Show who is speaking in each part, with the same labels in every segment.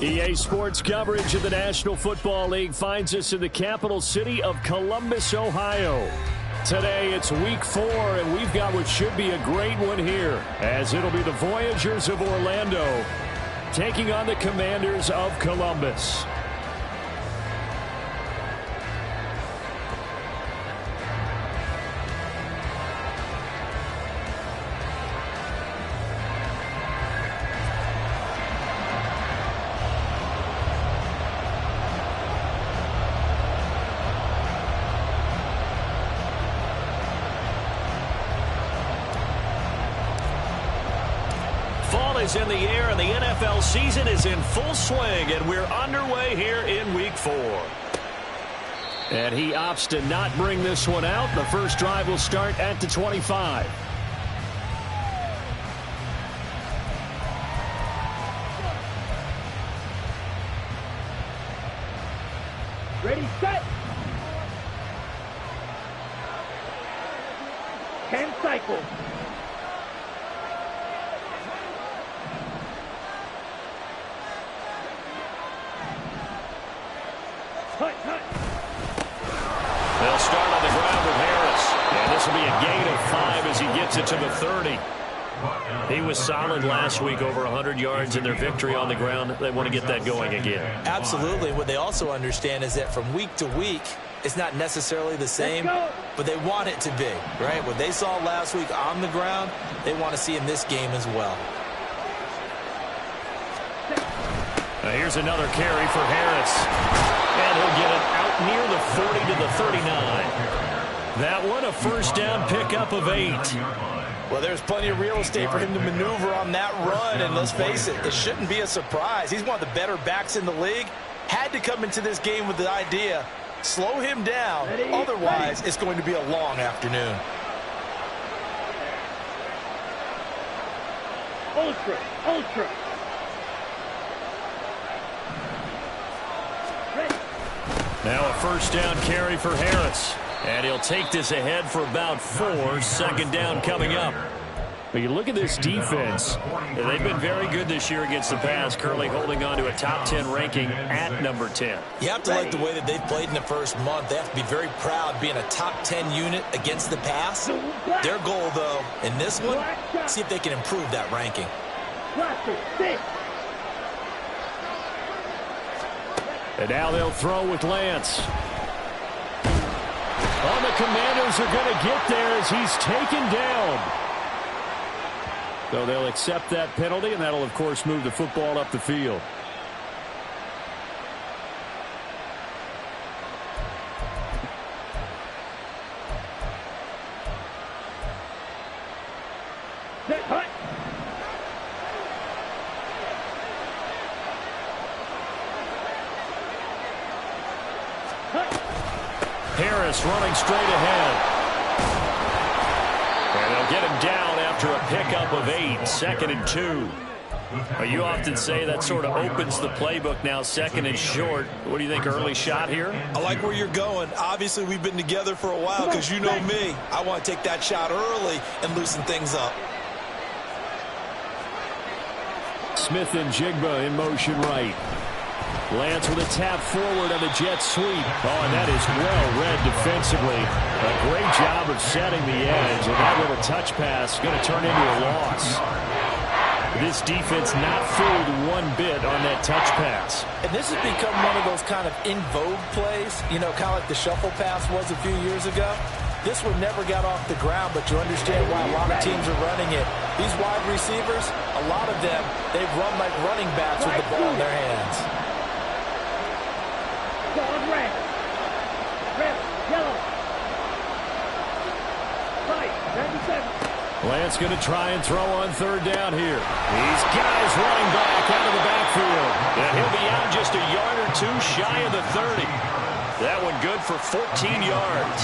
Speaker 1: EA Sports coverage of the National Football League finds us in the capital city of Columbus, Ohio. Today it's week 4, and we've got what should be a great one here, as it'll be the Voyagers of Orlando taking on the Commanders of Columbus.
Speaker 2: Is in the air, and the NFL season is in full swing, and we're underway here in week 4.
Speaker 1: And he opts to not bring this one out. The first drive will start at the 25.
Speaker 3: Ready, set. 10 cycles.
Speaker 2: They'll start on the ground with Harris. And this will be a gain of 5 as he gets it to the 30. He was solid last week, over 100 yards in their victory on the ground. They want to get that going again.
Speaker 4: Absolutely. What they also understand is that from week to week, it's not necessarily the same, but they want it to be, right? What they saw last week on the ground, they want to see in this game as well.
Speaker 2: Here's another carry for Harris. And he'll get it out near the 40 to the 39. That one, a first down pickup of 8.
Speaker 4: Well, there's plenty of real estate for him to maneuver on that run, and let's face it, it shouldn't be a surprise. He's one of the better backs in the league. Had to come into this game with the idea, slow him down, otherwise it's going to be a long afternoon.
Speaker 3: Ultra.
Speaker 1: Now a first down carry for Harris. And he'll take this ahead for about 4. Second down coming up. But you look at this defense. They've been very good this year against the pass, currently holding on to a top 10 ranking at number 10.
Speaker 4: You have to like the way that they've played in the first month. They have to be very proud being a top 10 unit against the pass. Their goal, though, in this one, see if they can improve that ranking.
Speaker 1: And now they'll throw with Lance. Oh, the Commanders are going to get there as he's taken down. So they'll accept that penalty, and that'll, of course, move the football up the field. Harris running straight ahead. And they'll get him down after a pickup of 8, 2nd and 2. You often say that sort of opens the playbook now, 2nd and short. What do you think, early shot here?
Speaker 4: I like where you're going. Obviously, we've been together for a while because you know me. I want to take that shot early and loosen things up.
Speaker 1: Smith and Jigba in motion right. Lance with a tap forward on the jet sweep. Oh, and that is well read defensively. A great job of setting the edge, and that little touch pass is going to turn into a loss. This defense not fooled one bit on that touch pass.
Speaker 4: And this has become one of those kind of in vogue plays, you know, kind of like the shuffle pass was a few years ago. This one never got off the ground, but you understand why a lot of teams are running it. These wide receivers, a lot of them, they've run like running backs with the ball in their hands.
Speaker 1: Lance going to try and throw on 3rd down here. These guys running back out of the backfield.
Speaker 2: And he'll be out just a yard or 2 shy of the 30. That one good for 14 yards.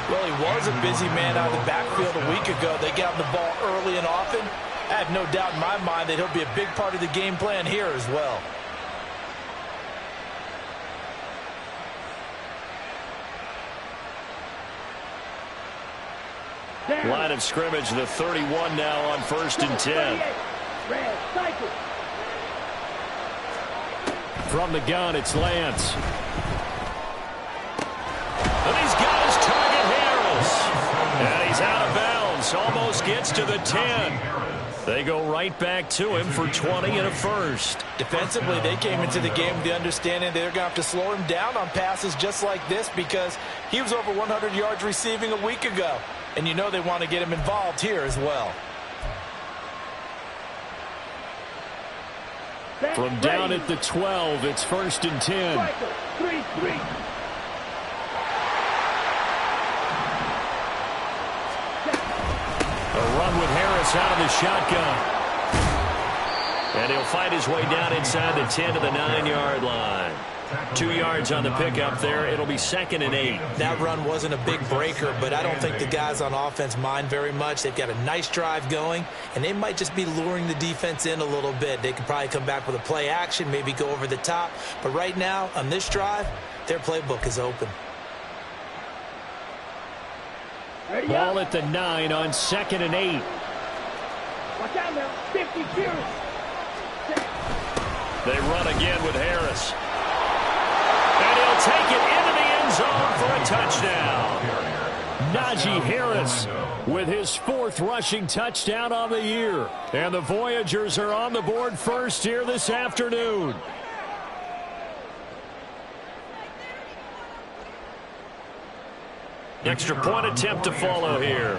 Speaker 4: Well, he was a busy man out of the backfield a week ago. They got the ball early and often. I have no doubt in my mind that he'll be a big part of the game plan here as well.
Speaker 1: Line of scrimmage, the 31 now on 1st and 10. From the gun, it's Lance.
Speaker 2: And he's got his target, Harris. And he's out of bounds. Almost gets to the 10. They go right back to him for 20 and a first.
Speaker 4: Defensively, they came into the game with the understanding they're going to have to slow him down on passes just like this because he was over 100 yards receiving a week ago. And you know they want to get him involved here as well.
Speaker 1: From down at the 12, it's 1st and 10.
Speaker 3: 3-3.
Speaker 1: A run with Harris out of the shotgun.
Speaker 2: And he'll fight his way down inside the 10 to the 9-yard line. 2 yards on the pickup there. It'll be 2nd and 8.
Speaker 4: That run wasn't a big breaker, but I don't think the guys on offense mind very much. They've got a nice drive going, and they might just be luring the defense in a little bit. They could probably come back with a play action, maybe go over the top. But right now, on this drive, their playbook is open.
Speaker 1: Ball at the 9 on 2nd and 8.
Speaker 3: Watch out now. 50 carries.
Speaker 2: They run again with Harris. And he'll take it into the end zone for a touchdown.
Speaker 1: Najee Harris with his 4th rushing touchdown on the year. And the Voyagers are on the board first here this afternoon.
Speaker 2: Extra point attempt to follow here.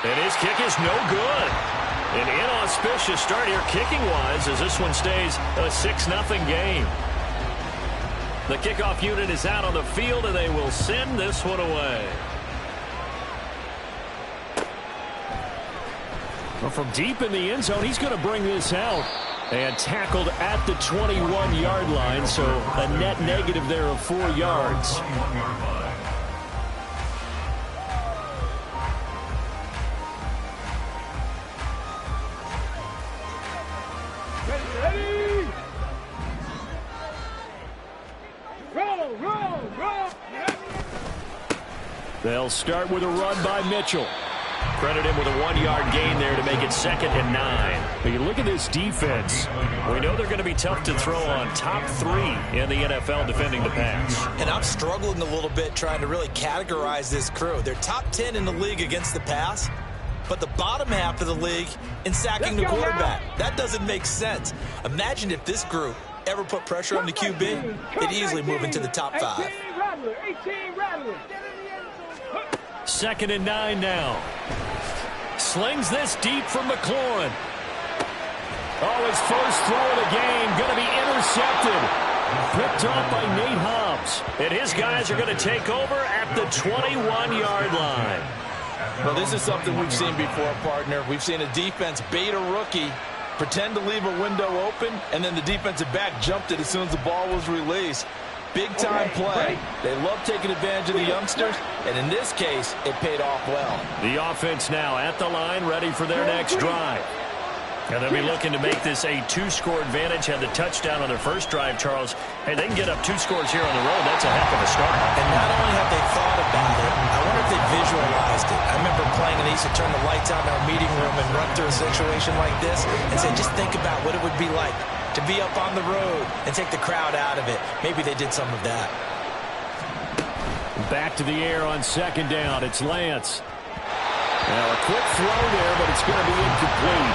Speaker 2: And his kick is no good. An inauspicious start here kicking-wise as this one stays a 6-0 game. The kickoff unit is out on the field, and they will send this one away.
Speaker 1: Well, from deep in the end zone, he's going to bring this out. And tackled at the 21-yard line, so a net negative there of 4 yards.
Speaker 3: Ready. Roll.
Speaker 1: They'll start with a run by Mitchell.
Speaker 2: Credit him with a 1-yard gain there to make it 2nd and 9.
Speaker 1: But you look at this defense.
Speaker 2: We know they're going to be tough to throw on. Top 3 in the NFL defending the pass.
Speaker 4: And I'm struggling a little bit trying to really categorize this crew. They're top 10 in the league against the pass, but the bottom half of the league in sacking the quarterback. That doesn't make sense. Imagine if this group ever put pressure on the QB, they'd easily move into the top 5.
Speaker 3: 18 Rattler.
Speaker 1: 2nd and 9 now. Slings this deep from McLaurin. Oh, his first throw of the game going to be intercepted. Picked off by Nate Hobbs.
Speaker 2: And his guys are going to take over at the 21-yard line.
Speaker 4: Well, this is something we've seen before, partner. We've seen a defense bait a rookie, pretend to leave a window open, and then the defensive back jumped it as soon as the ball was released. Big-time play. They love taking advantage of the youngsters, and in this case, it paid off well.
Speaker 1: The offense now at the line, ready for their next drive.
Speaker 2: And they'll be looking to make this a 2-score advantage. Had the touchdown on their first drive, Charles. Hey, they can get up 2 scores here on the road. That's a heck of a start.
Speaker 4: And not only have they thought about it, I wonder if they visualized it. I remember playing, and they used to turn the lights on in our meeting room and run through a situation like this and say, just think about what it would be like to be up on the road and take the crowd out of it. Maybe they did some of that.
Speaker 1: Back to the air on 2nd down. It's Lance. Now a quick throw there, but it's going to be incomplete.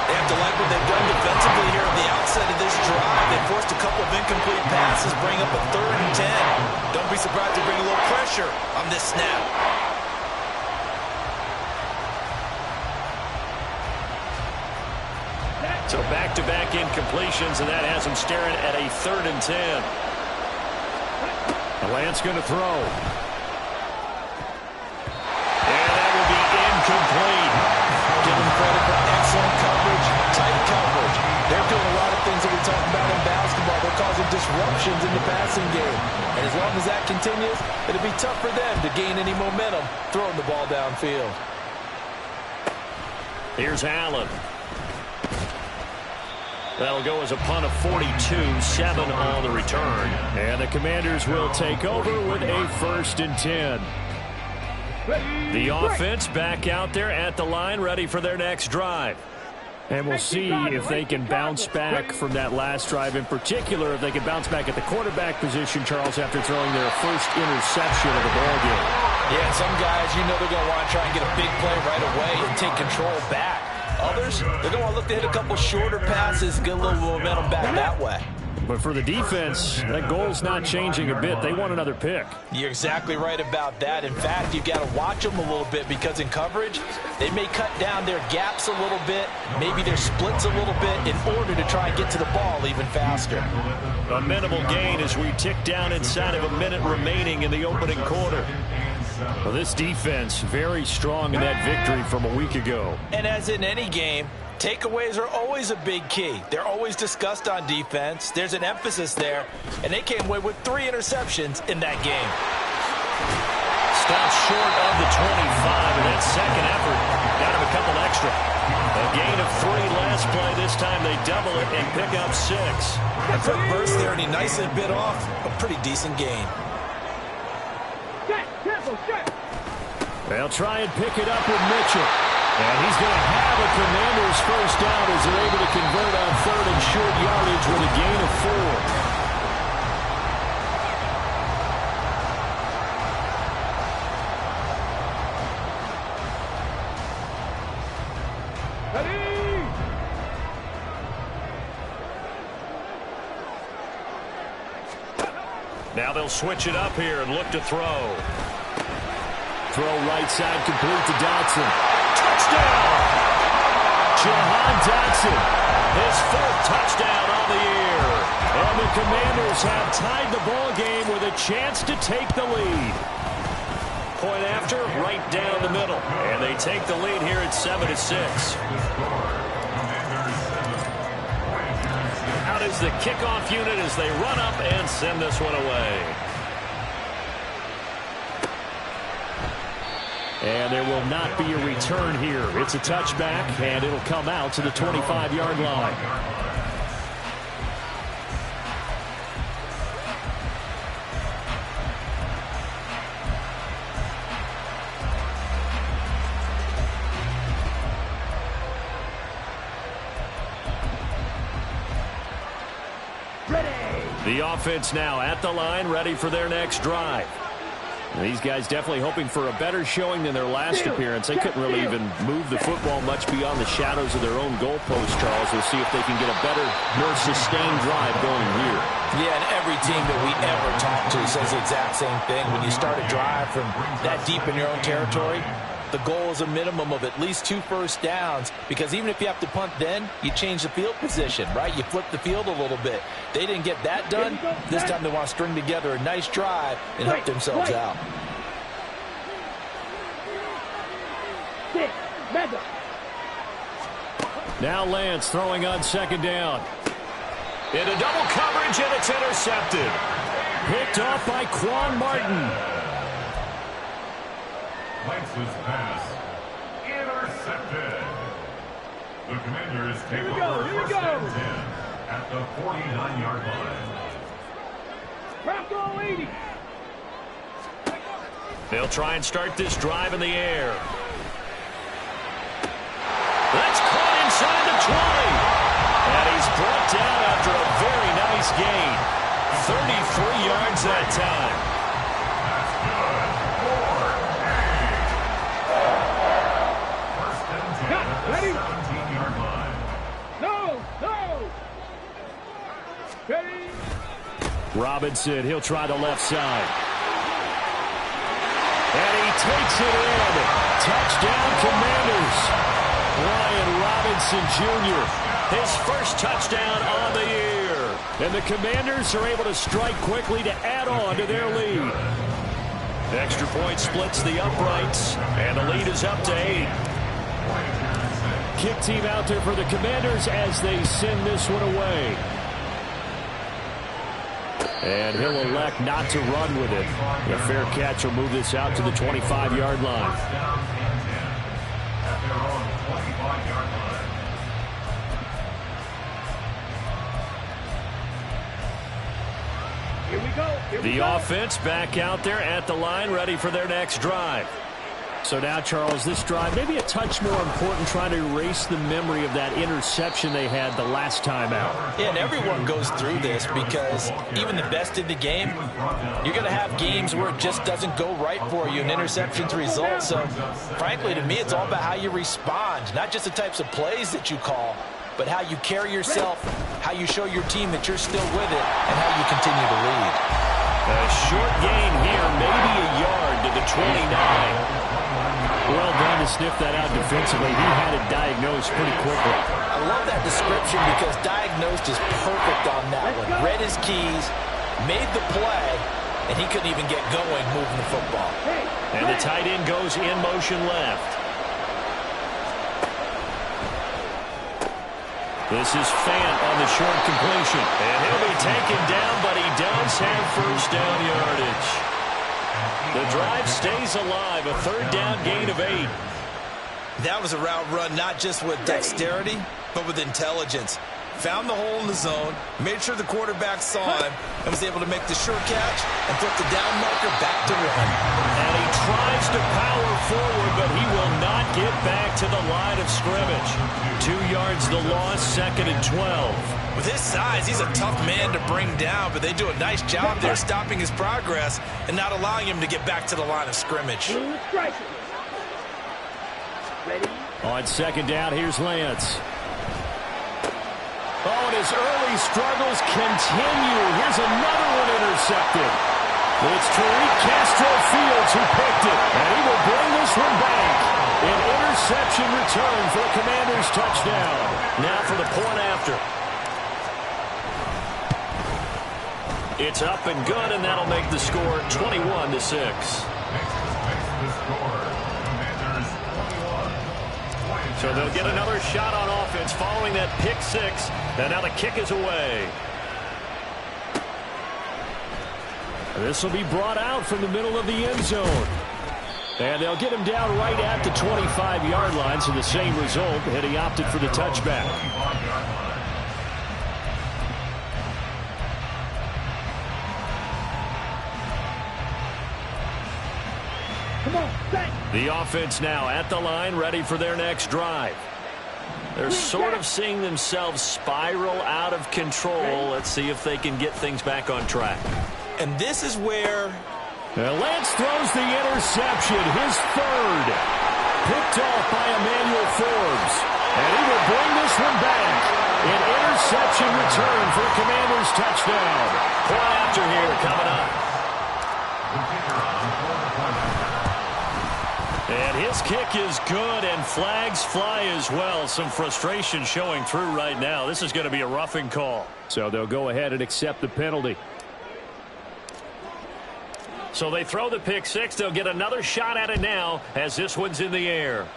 Speaker 4: They have to like what they've done defensively here at the outset of this drive. They forced a couple of incomplete passes, bring up a 3rd and 10. Don't be surprised to bring a little pressure on this snap.
Speaker 2: So back-to-back incompletions, and that has them staring at a 3rd and 10.
Speaker 1: Lance going to throw.
Speaker 2: And that will be incomplete.
Speaker 4: Give them credit for excellent coverage, tight coverage. They're doing a lot of things that we talk about in basketball. They're causing disruptions in the passing game. And as long as that continues, it'll be tough for them to gain any momentum throwing the ball downfield.
Speaker 2: Here's Allen. That'll go as a punt of 42, 7 on the return.
Speaker 1: And the Commanders will take over with a 1st and 10.
Speaker 2: The offense back out there at the line, ready for their next drive.
Speaker 1: And we'll see if they can bounce back from that last drive. In particular, if they can bounce back at the quarterback position, Charles, after throwing their first interception of the ballgame.
Speaker 4: Yeah, some guys, you know they're going to want to try and get a big play right away and take control back. Others, they're going to want to look to hit a couple shorter passes, get a little momentum back that way.
Speaker 1: But for the defense, that goal's not changing a bit. They want another pick.
Speaker 4: You're exactly right about that. In fact, you've got to watch them a little bit because in coverage, they may cut down their gaps a little bit, maybe their splits a little bit in order to try and get to the ball even faster.
Speaker 2: A minimal gain as we tick down inside of a minute remaining in the opening quarter.
Speaker 1: Well, this defense very strong in that victory from a week ago.
Speaker 4: And as in any game, takeaways are always a big key. They're always discussed on defense. There's an emphasis there, and they came away with 3 interceptions in that game.
Speaker 2: Stopped short of the 25, and that second effort got him a couple extra. A gain of 3 last play. This time they double it and pick up 6.
Speaker 4: A quick burst there, and he nicely bit off a pretty decent gain.
Speaker 1: They'll try and pick it up with Mitchell. And he's going to have a Commanders first down as they're able to convert on 3rd and short yardage with a gain of 4.
Speaker 2: Now they'll switch it up here and look to throw.
Speaker 1: Throw right side complete to Dotson.
Speaker 2: Touchdown!
Speaker 1: Jahan Dotson.
Speaker 2: His 4th touchdown on the year.
Speaker 1: And the Commanders have tied the ball game with a chance to take the lead.
Speaker 2: Point after, right down the middle. And they take the lead here at 7-6. Out is the kickoff unit as they run up and send this one away.
Speaker 1: And there will not be a return here. It's a touchback, and it'll come out to the 25-yard line. The offense now at the line, ready for their next drive. These guys definitely hoping for a better showing than their last appearance. They couldn't really even move the football much beyond the shadows of their own goalpost, Charles. We'll see if they can get a better, more sustained drive going here.
Speaker 4: Yeah, and every team that we ever talk to says the exact same thing. When you start a drive from that deep in your own territory, the goal is a minimum of at least 2 first downs, because even if you have to punt then, you change the field position, right? You flip the field a little bit. They didn't get that done. This time they want to string together a nice drive and help themselves out.
Speaker 1: Now Lance throwing on 2nd down.
Speaker 2: Into double coverage, and it's intercepted.
Speaker 1: Picked off by Quan Martin.
Speaker 5: Lance's pass intercepted. The Commanders take over first and 10 at the 49-yard line.
Speaker 3: Bronco 80.
Speaker 2: They'll try and start this drive in the air. That's caught inside the 20. And he's brought down after a very nice gain. 33 yards that time.
Speaker 3: Ready?
Speaker 5: 17-yard line.
Speaker 3: No. Ready?
Speaker 1: Robinson, he'll try the left side. And he takes it in. Touchdown, Commanders. Brian Robinson Jr.,
Speaker 2: his first touchdown on the year.
Speaker 1: And the Commanders are able to strike quickly to add on to their lead.
Speaker 2: The extra point splits the uprights, and the lead is up to 8.
Speaker 1: Kick team out there for the Commanders as they send this one away. And he'll elect not to run with it. A fair catch will move this out to the 25-yard line.
Speaker 3: Here we go.
Speaker 2: The offense back out there at the line, ready for their next drive.
Speaker 1: So now, Charles, this drive, maybe a touch more important, trying to erase the memory of that interception they had the last time out.
Speaker 4: Yeah, and everyone goes through this because even the best in the game, you're going to have games where it just doesn't go right for you and interceptions result. So, frankly, to me, it's all about how you respond, not just the types of plays that you call, but how you carry yourself, how you show your team that you're still with it, and how you continue to lead.
Speaker 2: A short gain here, maybe a yard to the 29.
Speaker 1: Well done to sniff that out defensively. He had it diagnosed pretty quickly.
Speaker 4: I love that description because diagnosed is perfect on that one. Read his keys, made the play, and he couldn't even get going moving the football.
Speaker 2: And the tight end goes in motion left. This is Fant on the short completion. And he'll be taken down, but he does have first down yardage. The drive stays alive, a third down gain of 8.
Speaker 4: That was a route run not just with dexterity, but with intelligence. Found the hole in the zone, made sure the quarterback saw him, and was able to make the sure catch and flip the down marker back to run.
Speaker 2: And he tries to power forward, but he will not get back to the line of scrimmage. 2 yards the loss, 2nd and 12.
Speaker 4: With his size, he's a tough man to bring down, but they do a nice job there stopping his progress and not allowing him to get back to the line of scrimmage.
Speaker 1: On 2nd down, here's Lance. Oh, and his early struggles continue. Here's another one intercepted. It's Tariq Castro-Fields who picked it, and he will bring this one back. An interception return for a Commanders touchdown.
Speaker 2: Now for the point after. It's up and good, and that'll make the score 21-6. So they'll get another shot on offense following that pick 6, and now the kick is away.
Speaker 1: This will be brought out from the middle of the end zone. And they'll get him down right at the 25-yard line, so the same result, and he opted for the touchback. The offense now at the line, ready for their next drive. They're sort of seeing themselves spiral out of control. Let's see if they can get things back on track.
Speaker 4: And this is where
Speaker 1: Lance throws the interception, his third. Picked off by Emmanuel Forbes. And he will bring this one back. An interception return for a Commanders touchdown.
Speaker 2: Point after here coming up. And his kick is good, and flags fly as well. Some frustration showing through right now. This is going to be a roughing call.
Speaker 1: So they'll go ahead and accept the penalty.
Speaker 2: So they throw the pick 6. They'll get another shot at it now as this one's in the air.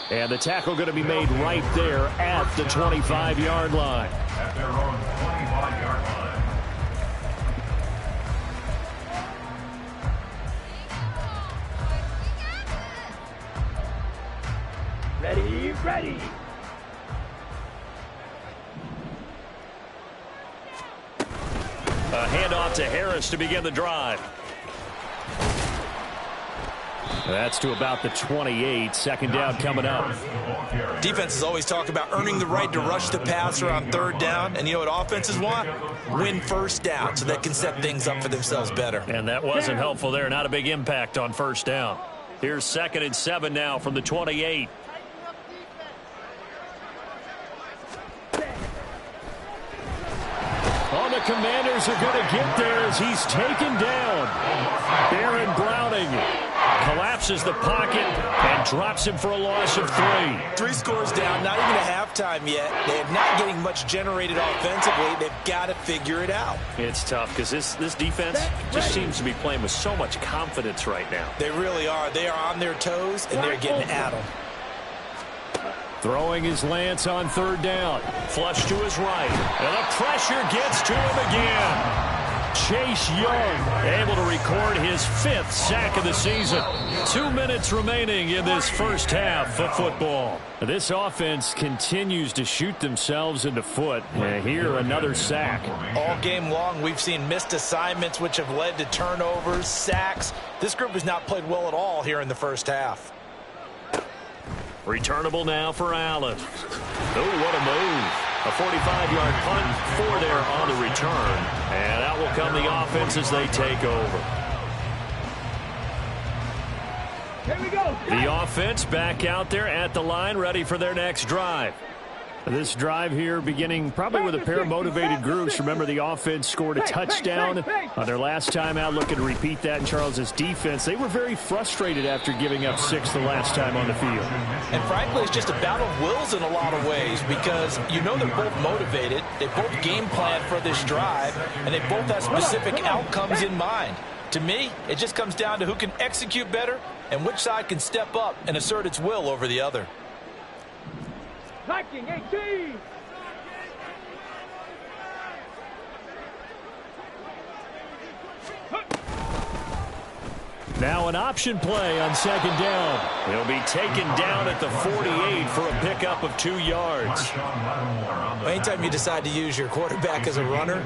Speaker 1: And the tackle going to be made right there at the 25-yard line.
Speaker 5: At their own 25-yard line.
Speaker 3: Ready.
Speaker 2: A handoff to Harris to begin the drive.
Speaker 1: That's to about the 28. 2nd down coming up.
Speaker 4: defenses always talk about earning the right to rush the passer on 3rd down. And you know what offenses want? Win 1st down so they can set things up for themselves better.
Speaker 2: And that wasn't helpful there. Not a big impact on 1st down. Here's 2nd and 7 now from the 28.
Speaker 1: Oh, the Commanders are going to get there as he's taken down. Aaron Browning collapses the pocket and drops him for a loss of 3.
Speaker 4: 3 scores down, not even a halftime yet. They're not getting much generated offensively. They've got to figure it out.
Speaker 2: It's tough because this defense just seems to be playing with so much confidence right now.
Speaker 4: They really are. They are on their toes, and they're getting at them.
Speaker 1: Throwing his Lance on 3rd down.
Speaker 2: Flush to his right. And the pressure gets to him again.
Speaker 1: Chase Young able to record his 5th sack of the season. 2 minutes remaining in this first half of football. This offense continues to shoot themselves in the foot. And here another sack.
Speaker 4: All game long we've seen missed assignments which have led to turnovers, sacks. This group has not played well at all here in the first half.
Speaker 2: Returnable now for Allen. Oh, what a move. A 45-yard punt for there on the return. And out will come the offense as they take over.
Speaker 3: Here we go.
Speaker 1: The offense back out there at the line, ready for their next drive. This drive here beginning probably with a pair of motivated groups. Remember, the offense scored a touchdown on their last time out. Looking to repeat that in Charles's defense. They were very frustrated after giving up 6 the last time on the field.
Speaker 4: And frankly, it's just a battle of wills in a lot of ways because you know they're both motivated. They both game plan for this drive, and they both have specific outcomes in mind. To me, it just comes down to who can execute better and which side can step up and assert its will over the other.
Speaker 3: Hiking 18.
Speaker 1: Now an option play on second down.
Speaker 2: He'll be taken down at the 48 for a pickup of 2 yards.
Speaker 4: Anytime you decide to use your quarterback as a runner,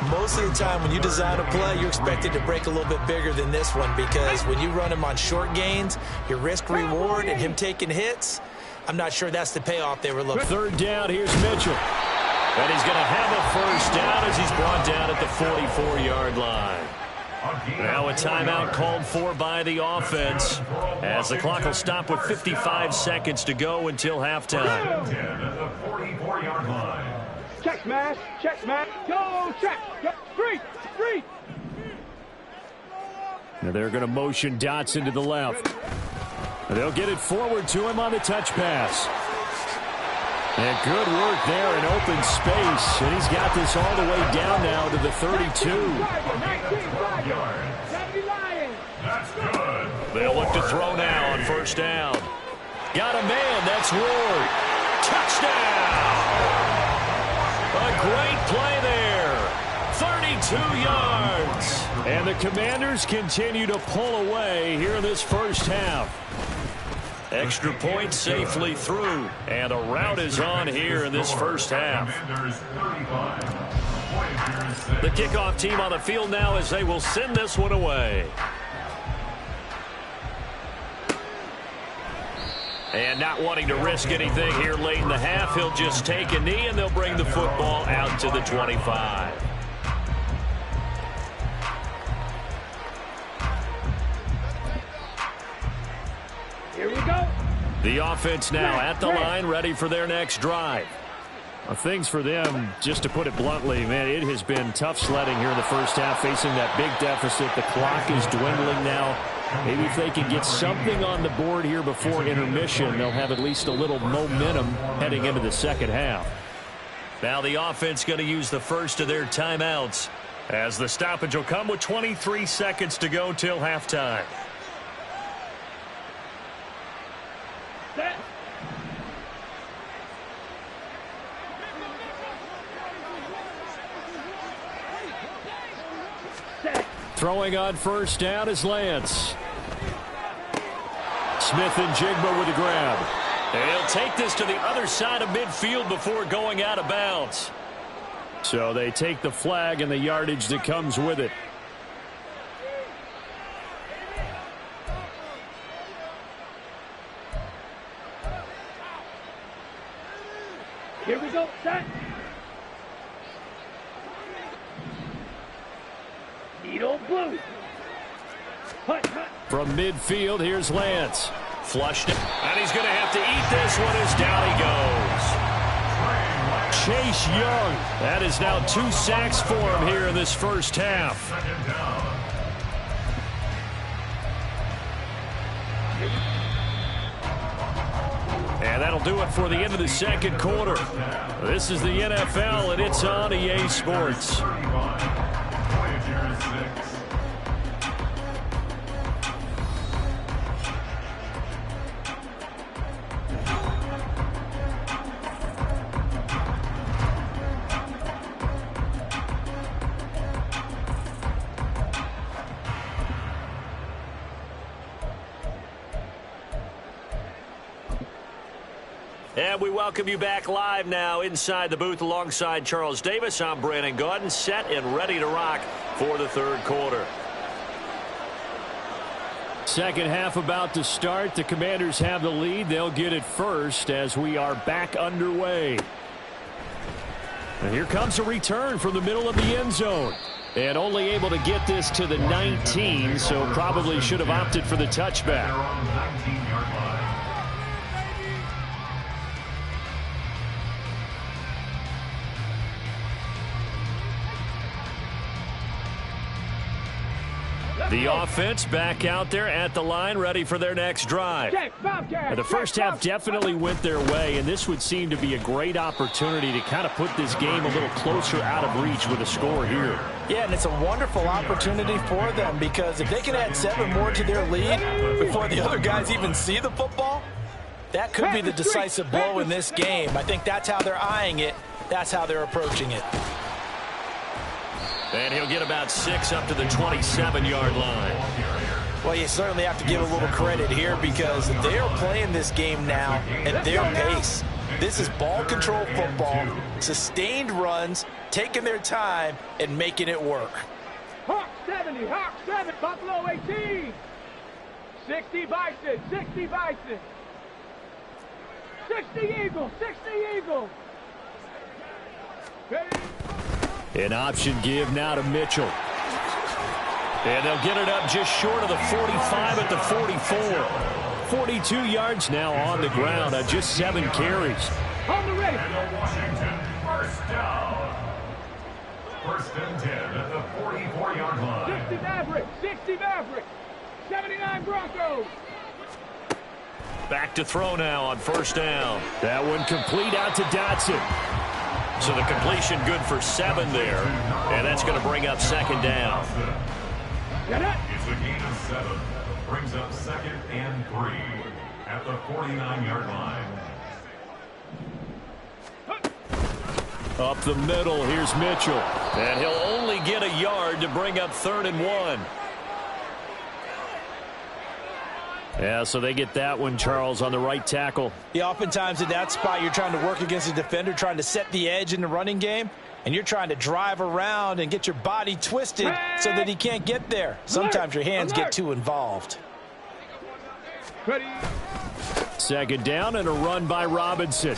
Speaker 4: most of the time when you design a play, you're expected to break a little bit bigger than this one because when you run him on short gains, your risk-reward and him taking hits, I'm not sure that's the payoff they were looking for.
Speaker 1: 3rd down, here's Mitchell.
Speaker 2: And he's going to have a first down as he's brought down at the 44-yard line. Now a timeout called for by the offense as the clock will stop with 55 seconds to go until halftime.
Speaker 3: Check smash, go check, street.
Speaker 1: Now they're going to motion Dotson to the left. They'll get it forward to him on the touch pass. And good work there in open space. And he's got this all the way down now to the 32.
Speaker 2: They'll look to throw now on first down. Got a man. That's Ward. Touchdown. A great play there. 32 yards.
Speaker 1: And the Commanders continue to pull away here in this first half.
Speaker 2: Extra point safely through. And a rout is on here in this first half. The kickoff team on the field now as they will send this one away. And not wanting to risk anything here late in the half, he'll just take a knee and they'll bring the football out to the 25.
Speaker 3: Here we go.
Speaker 1: The offense now at the line, ready for their next drive. Things for them, just to put it bluntly, man, it has been tough sledding here in the first half, facing that big deficit. The clock is dwindling now. Maybe if they can get something on the board here before intermission, they'll have at least a little momentum heading into the second half.
Speaker 2: Now the offense going to use the first of their timeouts as the stoppage will come with 23 seconds to go till halftime.
Speaker 3: Set.
Speaker 1: Throwing on first down is Lance. Smith and Jigba with the grab.
Speaker 2: They'll take this to the other side of midfield before going out of bounds.
Speaker 1: So they take the flag and the yardage that comes with it.
Speaker 3: Here we go, set. Needle blue. Hut, hut.
Speaker 1: From midfield, here's Lance.
Speaker 2: Flushed it. And he's going to have to eat this one as down he goes.
Speaker 1: Chase Young. That is now 2 sacks for him here in this first half. And that'll do it for the end of the second quarter. This is the NFL, and it's on EA Sports.
Speaker 2: And we welcome you back live now inside the booth alongside Charles Davis. I'm Brandon Gaudin, set and ready to rock for the third quarter.
Speaker 1: Second half about to start. The Commanders have the lead. They'll get it first as we are back underway. And here comes a return from the middle of the end zone. And only able to get this to the 19, so probably should have opted for the touchback. The offense back out there at the line, ready for their next drive. The first half definitely went their way, and this would seem to be a great opportunity to kind of put this game a little closer out of reach with a score here.
Speaker 4: Yeah, and it's a wonderful opportunity for them because if they can add 7 more to their lead before the other guys even see the football, that could be the decisive blow in this game. I think that's how they're eyeing it. That's how they're approaching it.
Speaker 2: And he'll get about 6 up to the 27-yard line.
Speaker 4: Well, you certainly have to give a little credit here because they are playing this game now at their pace. This is ball control football, sustained runs, taking their time, and making it work.
Speaker 3: Hawk 70, Hawk 7, Buffalo 18. 60 Bison, 60 Bison. 60 Eagles, 60 Eagles. Ready?
Speaker 1: An option give now to Mitchell.
Speaker 2: And they'll get it up just short of the 45 at the 44.
Speaker 1: 42 yards now on the ground on just 7 carries.
Speaker 3: On the ready.
Speaker 5: Washington, first down. First and 10 at the 44-yard line.
Speaker 3: 60 Mavericks, 60 Mavericks. 79 Broncos.
Speaker 2: Back to throw now on first down.
Speaker 1: That one complete out to Dotson.
Speaker 2: So the completion good for 7 there. And that's going to bring up second down.
Speaker 5: It's a gain of 7. Brings up second and 3 at the 49-yard line.
Speaker 1: Up the middle, here's Mitchell.
Speaker 2: And he'll only get a yard to bring up 3rd and 1.
Speaker 1: Yeah, so they get that one, Charles, on the right tackle.
Speaker 4: Yeah, oftentimes in that spot, you're trying to work against a defender, trying to set the edge in the running game, and you're trying to drive around and get your body twisted so that he can't get there. Sometimes your hands get too involved.
Speaker 3: Ready.
Speaker 1: Second down and a run by Robinson.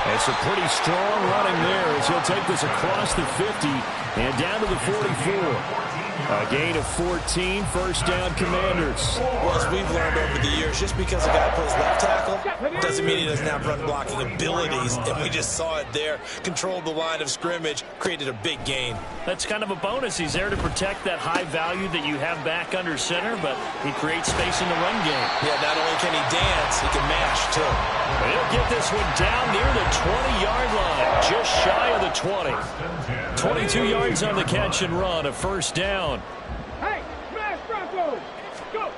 Speaker 1: And some pretty strong running there as he'll take this across the 50 and down to the 44. A gain of 14, first down Commanders.
Speaker 4: Well, as we've learned over the years, just because a guy plays left tackle doesn't mean he doesn't have run blocking abilities. And we just saw it there. Controlled the line of scrimmage, created a big gain.
Speaker 2: That's kind of a bonus. He's there to protect that high value that you have back under center, but he creates space in the run game.
Speaker 4: Yeah, not only can he dance, he can mash, too.
Speaker 2: He'll get this one down near the 20-yard line, just shy of the 20. 22 yards on the catch and run, a first down.
Speaker 3: Hey, smash Broncos. Go.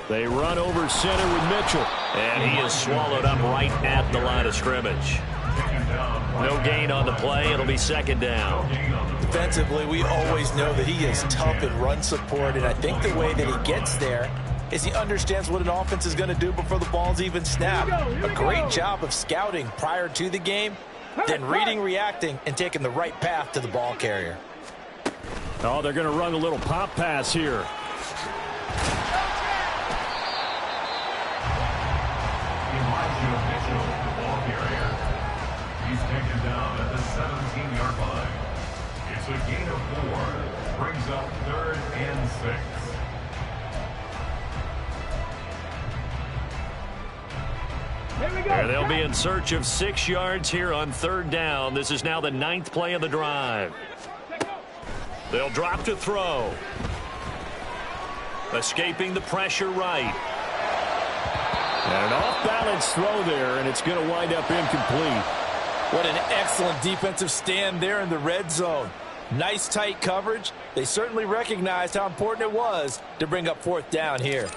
Speaker 1: They run over center with Mitchell.
Speaker 2: And he is swallowed up right at the line of scrimmage. No gain on the play. It'll be second down.
Speaker 4: Defensively, we always know that he is tough in run support, and I think the way that he gets there is he understands what an offense is going to do before the ball's even snapped. A great job of scouting prior to the game, then reading, reacting, and taking the right path to the ball carrier.
Speaker 1: Oh, they're going to run a little pop pass here.
Speaker 5: He's taken down at the 17-yard line. It's a gain of 4. Brings up 3rd and 6.
Speaker 2: And they'll be in search of 6 yards here on 3rd down. This is now the 9th play of the drive. They'll drop to throw. Escaping the pressure right.
Speaker 1: And an off-balance throw there, and it's going to wind up incomplete.
Speaker 4: What an excellent defensive stand there in the red zone. Nice tight coverage. They certainly recognized how important it was to bring up 4th down here.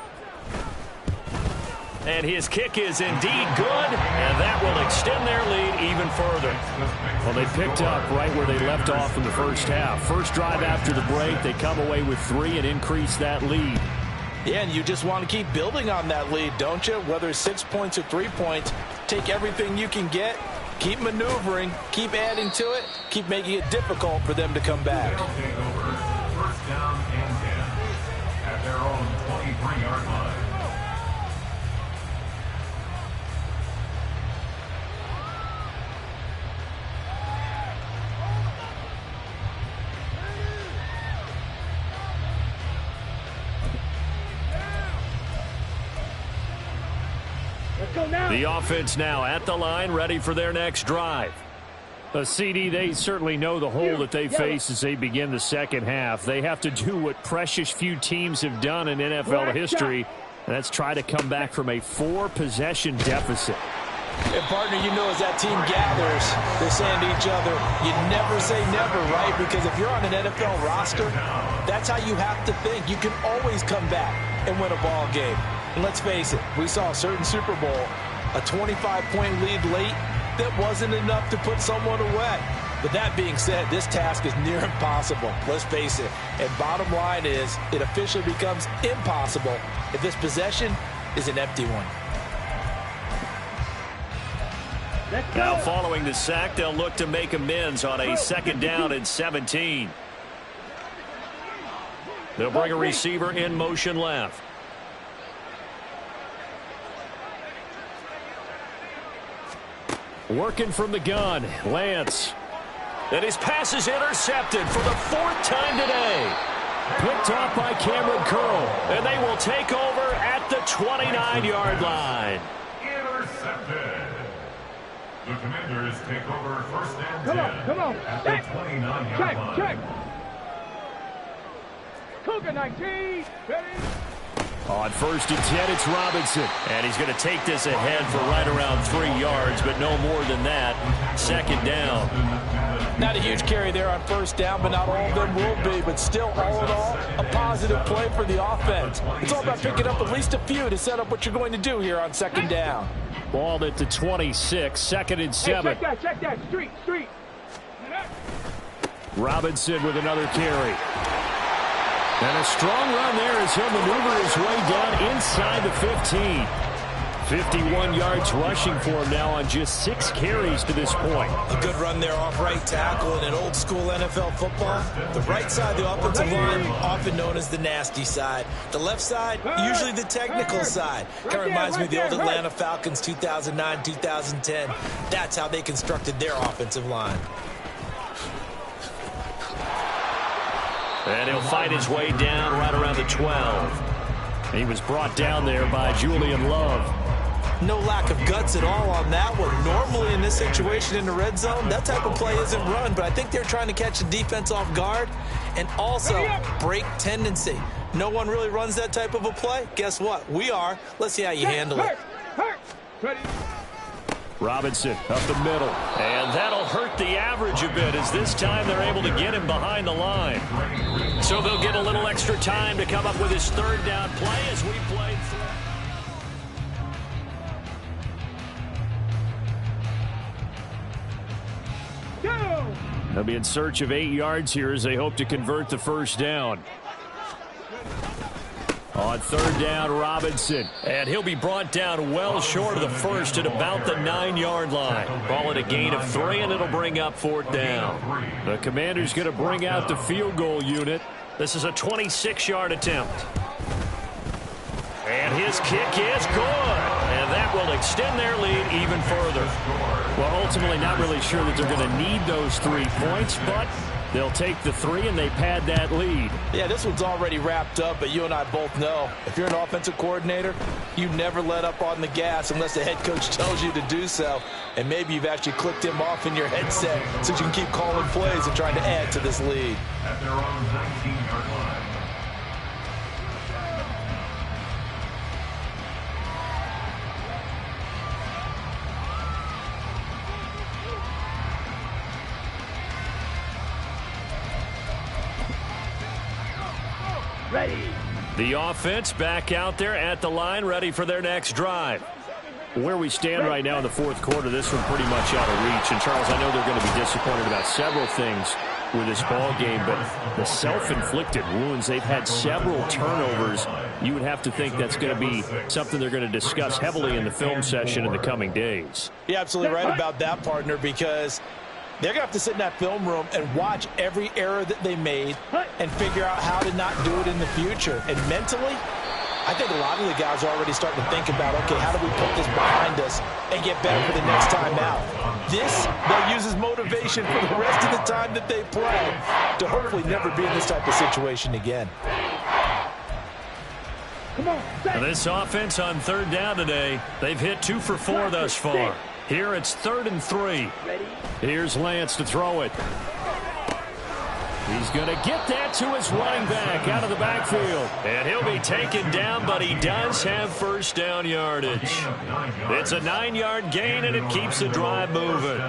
Speaker 2: And his kick is indeed good, and that will extend their lead even further.
Speaker 1: Well, they picked up right where they left off in the first half. First drive after the break, they come away with 3 and increase that lead.
Speaker 4: Yeah, and you just want to keep building on that lead, don't you? Whether it's 6 points or 3 points, take everything you can get, keep maneuvering, keep adding to it, keep making it difficult for them to come back.
Speaker 5: First down and 10 at their own 23-yard line.
Speaker 1: The offense now at the line, ready for their next drive. A CD, they certainly know the hole that they face as they begin the second half. They have to do what precious few teams have done in NFL history, and that's try to come back from a 4-possession deficit.
Speaker 4: And, partner, you know as that team gathers, they're saying to each other, you never say never, right? Because if you're on an NFL roster, that's how you have to think. You can always come back and win a ball game. And let's face it, we saw a certain Super Bowl, a 25-point lead late that wasn't enough to put someone away. But that being said, this task is near impossible. Let's face it. And bottom line is, it officially becomes impossible if this possession is an empty one.
Speaker 2: Now following the sack, they'll look to make amends on a second down and 17. They'll bring a receiver in motion left.
Speaker 1: Working from the gun, Lance.
Speaker 2: And his pass is intercepted for the 4th time today.
Speaker 1: Picked off by Cameron Curl.
Speaker 2: And they will take over at the 29-yard line.
Speaker 5: Intercepted. The Commanders take over first and 10
Speaker 3: Come on.
Speaker 5: at the 29-yard line.
Speaker 3: Check. Cougar 19. Ready?
Speaker 1: On 1st and 10, it's Robinson.
Speaker 2: And he's going to take this ahead for right around 3 yards, but no more than that. Second down.
Speaker 4: Not a huge carry there on first down, but not all of them will be. But still, all in all, a positive play for the offense. It's all about picking up at least a few to set up what you're going to do here on second down.
Speaker 1: Ball at the 26, 2nd and 7.
Speaker 3: Hey, check that. Street.
Speaker 1: Robinson with another carry. And a strong run there as he'll maneuver his way down inside the 15. 51 yards rushing for him now on just 6 carries to this point.
Speaker 4: A good run there off right tackle in an old school NFL football. The right side of the offensive line, often known as the nasty side. The left side, usually the technical side. Kind of reminds me of the old Atlanta Falcons 2009, 2010. That's how they constructed their offensive line.
Speaker 2: And he'll fight his way down right around the 12.
Speaker 1: He was brought down there by Julian Love.
Speaker 4: No lack of guts at all on that one. Normally in this situation in the red zone, that type of play isn't run, but I think they're trying to catch the defense off guard and also break tendency. No one really runs that type of a play. Guess what? We are. Let's see how you handle it.
Speaker 3: Ready?
Speaker 1: Robinson up the middle.
Speaker 2: And that'll hurt the average a bit as this time they're able to get him behind the line. So they'll get a little extra time to come up with his 3rd down play as we play through.
Speaker 1: They'll be in search of 8 yards here as they hope to convert the first down. On 3rd down, Robinson.
Speaker 2: And he'll be brought down well short of the first at about the 9-yard line. Ball at a gain of 3, and it'll bring up 4th down.
Speaker 1: The Commander's going to bring out the field goal unit.
Speaker 2: This is a 26-yard attempt. And his kick is good. And that will extend their lead even further.
Speaker 1: Well, ultimately not really sure that they're going to need those 3 points, but they'll take the 3 and they pad that lead.
Speaker 4: Yeah, this one's already wrapped up, but you and I both know if you're an offensive coordinator, you never let up on the gas unless the head coach tells you to do so. And maybe you've actually clicked him off in your headset so you can keep calling plays and trying to add to this lead.
Speaker 5: At their own 19-yard line.
Speaker 3: Ready.
Speaker 1: The offense back out there at the line, ready for their next drive. Where we stand right now in the 4th quarter, this one pretty much out of reach. And, Charles, I know they're going to be disappointed about several things. with this ball game, but the self-inflicted wounds, they've had several turnovers. You would have to think that's going to be something they're going to discuss heavily in the film session in the coming days.
Speaker 4: You're absolutely right about that, partner, because they're going to have to sit in that film room and watch every error that they made and figure out how to not do it in the future. And mentally, I think a lot of the guys are already starting to think about, okay, how do we put this behind us and get better for the next time out? This, they'll use as motivation for the rest of the time that they play to hopefully never be in this type of situation again.
Speaker 3: Come on.
Speaker 2: This offense on third down today, they've hit 2 for 4 thus far. Here it's 3rd and 3.
Speaker 1: Here's Lance to throw it. He's going to get that to his running back out of the backfield.
Speaker 2: And he'll be taken down, but he does have first down yardage. It's a 9-yard gain, and it keeps the drive moving.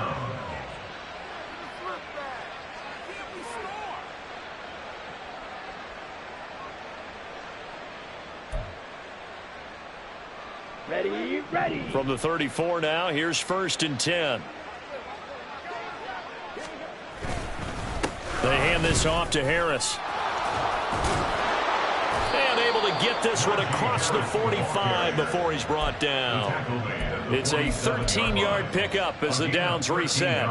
Speaker 3: Ready, ready.
Speaker 2: From the 34 now, here's 1st and 10. They hand this off to Harris. And able to get this one across the 45 before he's brought down. It's a 13-yard pickup as the downs reset.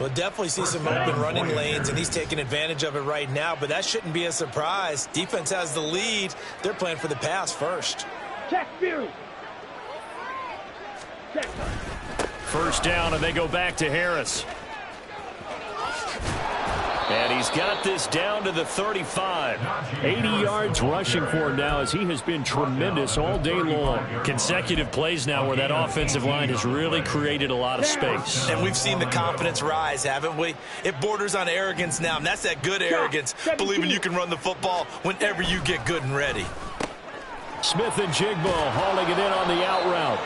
Speaker 4: We'll definitely see some open running lanes, and he's taking advantage of it right now, but that shouldn't be a surprise. Defense has the lead. They're playing for the pass first.
Speaker 3: Check view. Check.
Speaker 2: First down, and they go back to Harris. And he's got this down to the 35.
Speaker 1: 80 yards rushing for him now as he has been tremendous all day long.
Speaker 2: Consecutive plays now where that offensive line has really created a lot of space.
Speaker 4: And we've seen the confidence rise, haven't we? It borders on arrogance now, and that's that good arrogance, believing you can run the football whenever you get good and ready.
Speaker 1: Smith and Jigbo hauling it in on the out route.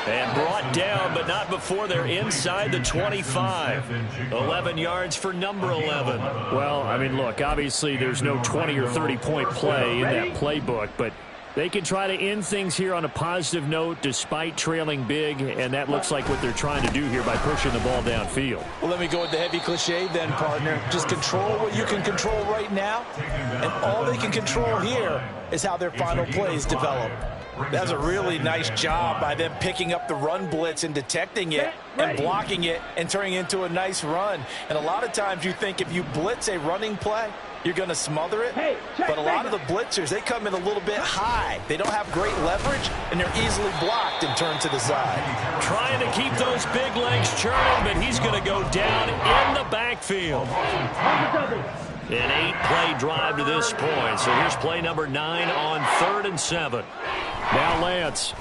Speaker 2: And brought down, but not before they're inside the 25. 11 yards for number 11.
Speaker 1: Well, I mean, look, obviously there's no 20 or 30-point play in that playbook, but they can try to end things here on a positive note despite trailing big, and that looks like what they're trying to do here by pushing the ball downfield.
Speaker 4: Well, let me go with the heavy cliche then, partner. Just control what you can control right now, and all they can control here is how their final plays develop. That's a really nice job by them picking up the run blitz and detecting it and blocking it and turning it into a nice run. And a lot of times you think if you blitz a running play, you're going to smother it. But a lot of the blitzers, they come in a little bit high. They don't have great leverage, and they're easily blocked and turned to the side.
Speaker 2: Trying to keep those big legs churning, but he's going to go down in the backfield. An 8-play drive to this point. So here's play number 9 on 3rd and 7.
Speaker 1: Now Lance.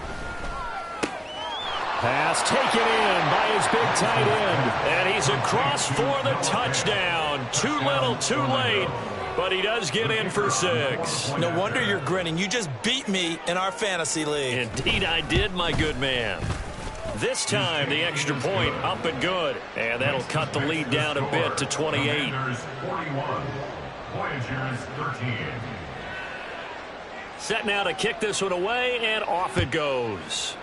Speaker 1: Pass taken in by his big tight end.
Speaker 2: And he's across for the touchdown. Too little, too late. But he does get in for 6.
Speaker 4: No wonder you're grinning. You just beat me in our fantasy league.
Speaker 2: Indeed I did, my good man. This time, the extra point up and good. And that'll cut the lead down a bit to 28. Set now to kick this one away, and off it goes.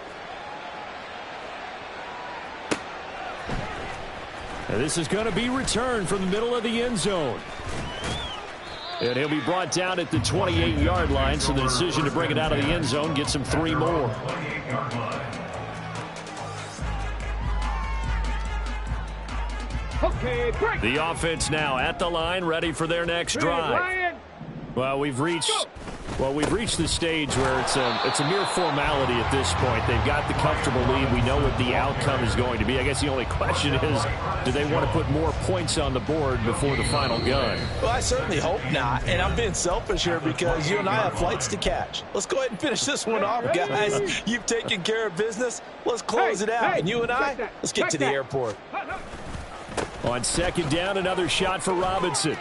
Speaker 1: And this is going to be returned from the middle of the end zone. And he'll be brought down at the 28-yard line, so the decision to bring it out of the end zone gets him 3 more.
Speaker 3: Okay, break.
Speaker 2: The offense now at the line, ready for their next drive.
Speaker 1: Well, we've reached the stage where it's a mere formality at this point. They've got the comfortable lead. We know what the outcome is going to be. I guess the only question is, do they want to put more points on the board before the final gun?
Speaker 4: Well, I certainly hope not. And I'm being selfish here because you and I have flights to catch. Let's go ahead and finish this one off, guys. You've taken care of business. Let's close it out. And you and I, let's get to the airport.
Speaker 1: On 2nd down, another shot for Robinson.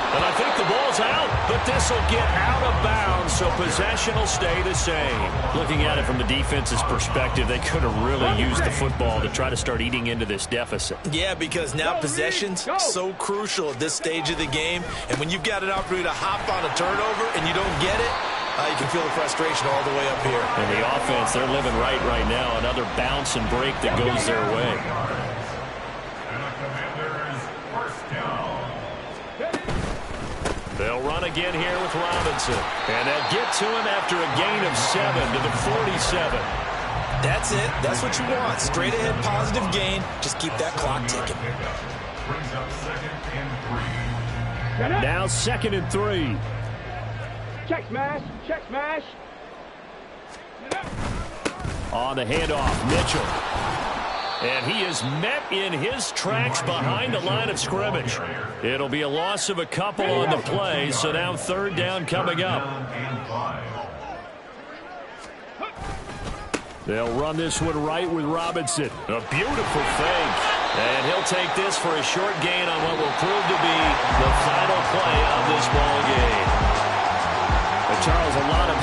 Speaker 2: And I think the ball's out, but this will get out of bounds, so possession will stay the same. Looking at it from the defense's perspective, they could have really used the football to try to start eating into this deficit.
Speaker 4: Yeah, because now possession's so crucial at this stage of the game, and when you've got an opportunity to hop on a turnover and you don't get it, you can feel the frustration all the way up here.
Speaker 2: And the offense, they're living right now. Another bounce and break that goes their way.
Speaker 5: And the Commanders' first down.
Speaker 2: again here with Robinson. And they'll get to him after a gain of 7 to the 47.
Speaker 4: That's it. That's what you want. Straight ahead positive gain. Just keep that clock ticking.
Speaker 5: Brings up 2nd and 3.
Speaker 1: Now 2nd and 3.
Speaker 3: Check smash. Check smash.
Speaker 1: On the handoff, Mitchell.
Speaker 2: And he is met in his tracks behind the line of scrimmage. It'll be a loss of a couple on the play, so now 3rd down coming up.
Speaker 1: They'll run this one right with Robinson.
Speaker 2: A beautiful fake. And he'll take this for a short gain on what will prove to be the final play of this ball game.
Speaker 1: But Charles, a lot of